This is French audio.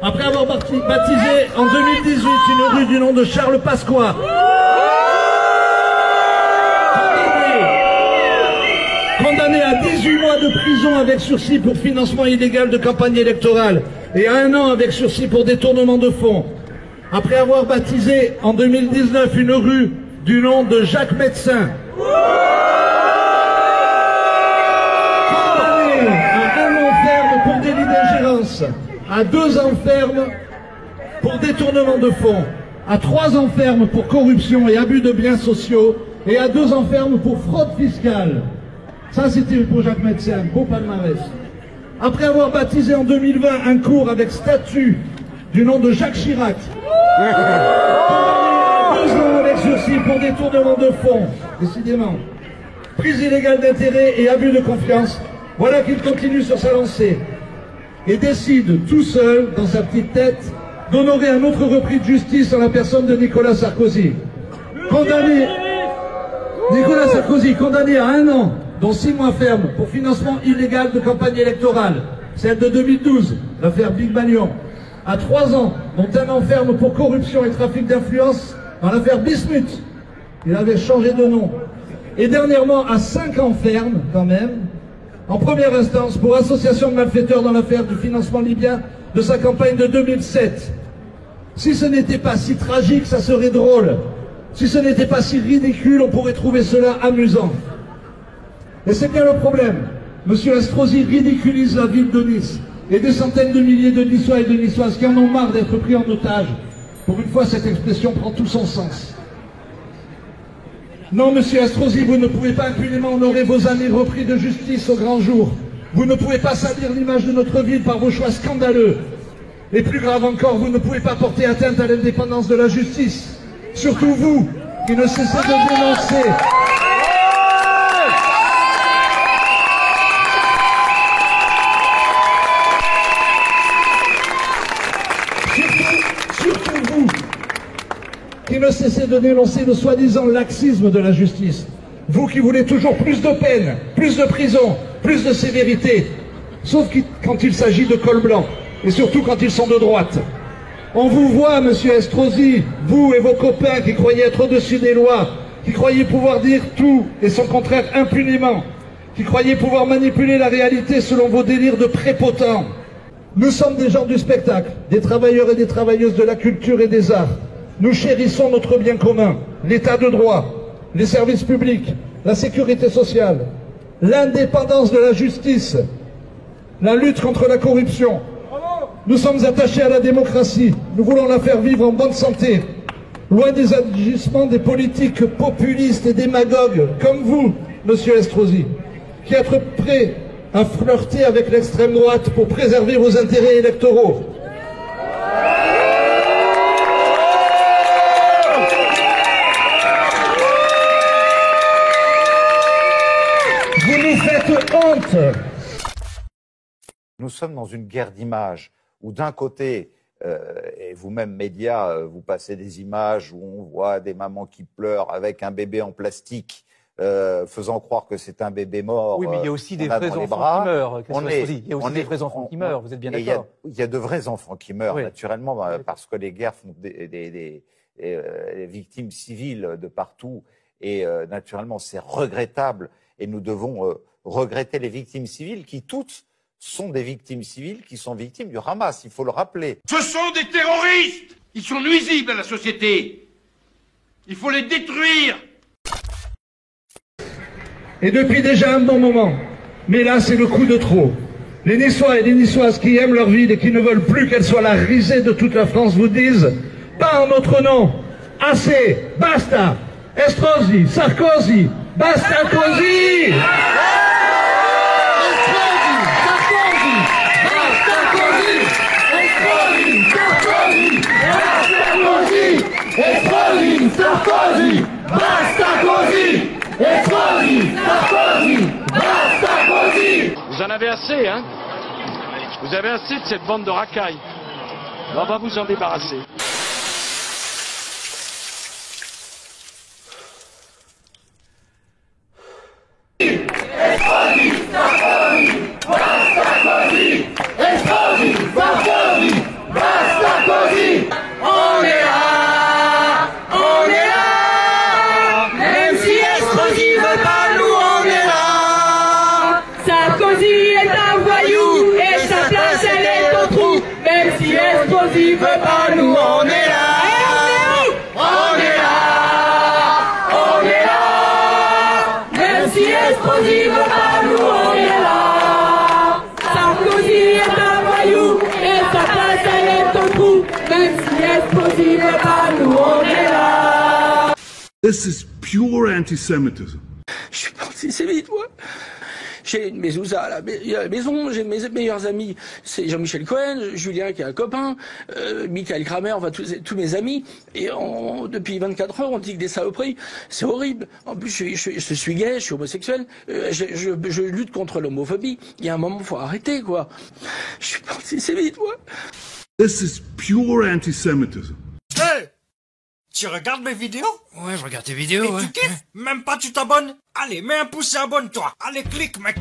Après avoir baptisé en 2018 une rue du nom de Charles Pasqua, condamné à 18 mois de prison avec sursis pour financement illégal de campagne électorale et à 1 an avec sursis pour détournement de fonds. Après avoir baptisé en 2019 une rue du nom de Jacques Médecin, condamné à 1 an ferme pour délit d'ingérence, à 2 ans ferme pour détournement de fonds, à 3 ans ferme pour corruption et abus de biens sociaux et à 2 ans ferme pour fraude fiscale. Ça, c'était pour Jacques Médecin, beau palmarès. Après avoir baptisé en 2020 un cours avec statut du nom de Jacques Chirac, condamné à 2 ans avec sursis pour détournement de fonds, décidément, prise illégale d'intérêt et abus de confiance, voilà qu'il continue sur sa lancée et décide tout seul, dans sa petite tête, d'honorer un autre repris de justice en la personne de Nicolas Sarkozy. Nicolas Sarkozy, condamné à 1 an, dont 6 mois ferme, pour financement illégal de campagne électorale, celle de 2012, l'affaire Big Malion, à 3 ans, dont 1 an ferme pour corruption et trafic d'influence dans l'affaire Bismuth. Il avait changé de nom. Et dernièrement, à 5 ans ferme, quand même, en première instance, pour association de malfaiteurs dans l'affaire du financement libyen de sa campagne de 2007. Si ce n'était pas si tragique, ça serait drôle. Si ce n'était pas si ridicule, on pourrait trouver cela amusant. Et c'est bien le problème. Monsieur Estrosi ridiculise la ville de Nice et des centaines de milliers de Niçois et de Niçoises qui en ont marre d'être pris en otage. Pour une fois, cette expression prend tout son sens. Non, monsieur Estrosi, vous ne pouvez pas impunément honorer vos amis repris de justice au grand jour. Vous ne pouvez pas salir l'image de notre ville par vos choix scandaleux. Et plus grave encore, vous ne pouvez pas porter atteinte à l'indépendance de la justice. Surtout vous, qui ne cessez de dénoncer. Qui ne cessez de dénoncer le soi-disant laxisme de la justice. Vous qui voulez toujours plus de peine, plus de prison, plus de sévérité, sauf quand il s'agit de col blanc, et surtout quand ils sont de droite. On vous voit, monsieur Estrosi, vous et vos copains qui croyez être au-dessus des lois, qui croyez pouvoir dire tout et son contraire impunément, qui croyez pouvoir manipuler la réalité selon vos délires de prépotents. Nous sommes des gens du spectacle, des travailleurs et des travailleuses de la culture et des arts. Nous chérissons notre bien commun, l'état de droit, les services publics, la sécurité sociale, l'indépendance de la justice, la lutte contre la corruption. Nous sommes attachés à la démocratie, nous voulons la faire vivre en bonne santé, loin des agissements des politiques populistes et démagogues, comme vous, monsieur Estrosi, qui êtes prêts à flirter avec l'extrême droite pour préserver vos intérêts électoraux. Vous nous faites honte. Nous sommes dans une guerre d'images où d'un côté, et vous-même médias, vous passez des images où on voit des mamans qui pleurent avec un bébé en plastique, faisant croire que c'est un bébé mort. Oui, mais il y a aussi des vrais enfants qui meurent. Il y a aussi des vrais enfants qui meurent, vous êtes bien d'accord? Il y a de vrais enfants qui meurent, oui, naturellement, parce que les guerres font des victimes civiles de partout. Et naturellement, c'est regrettable. Et nous devons regretter les victimes civiles qui, toutes, sont des victimes civiles qui sont victimes du Hamas, il faut le rappeler. Ce sont des terroristes! Ils sont nuisibles à la société. Il faut les détruire. Et depuis déjà un bon moment. Mais là, c'est le coup de trop. Les Niçois et les Niçoises qui aiment leur ville et qui ne veulent plus qu'elle soit la risée de toute la France vous disent « Pas en notre nom. Assez. Basta. Estrosi. Sarkozy. Basta così. Estrosi, Sarkozy, basta così! Estrosi, Sarkozy, basta così! Vous en avez assez, hein? Vous avez assez de cette bande de racailles. On va vous en débarrasser. Estrosi, Sarkozy, basta così! Estrosi, Sarkozy, basta Estrosi veut pas, nous on est là. On est là, on est là. Même si Estrosi veut pas, nous on est là. Sarkozy est un voyou et sa place elle est au trou. Même si Estrosi veut pas, nous on est là. This is pure anti-Semitism. Je suis pas antisémite, moi. J'ai une mezouza à la maison, j'ai mes meilleurs amis, c'est Jean-Michel Cohen, Julien qui est un copain, Michael Kramer, enfin tous mes amis, et depuis 24 heures on dit que des saloperies, c'est horrible. En plus je suis gay, je suis homosexuel, je lutte contre l'homophobie, il y a un moment faut arrêter quoi. Je suis pas antisémite moi. This is pure anti-Semitism. Hey! Tu regardes mes vidéos? Ouais, je regarde tes vidéos, et tu kiffes? Même pas tu t'abonnes? Allez, mets un pouce et abonne-toi. Allez, clique, mec.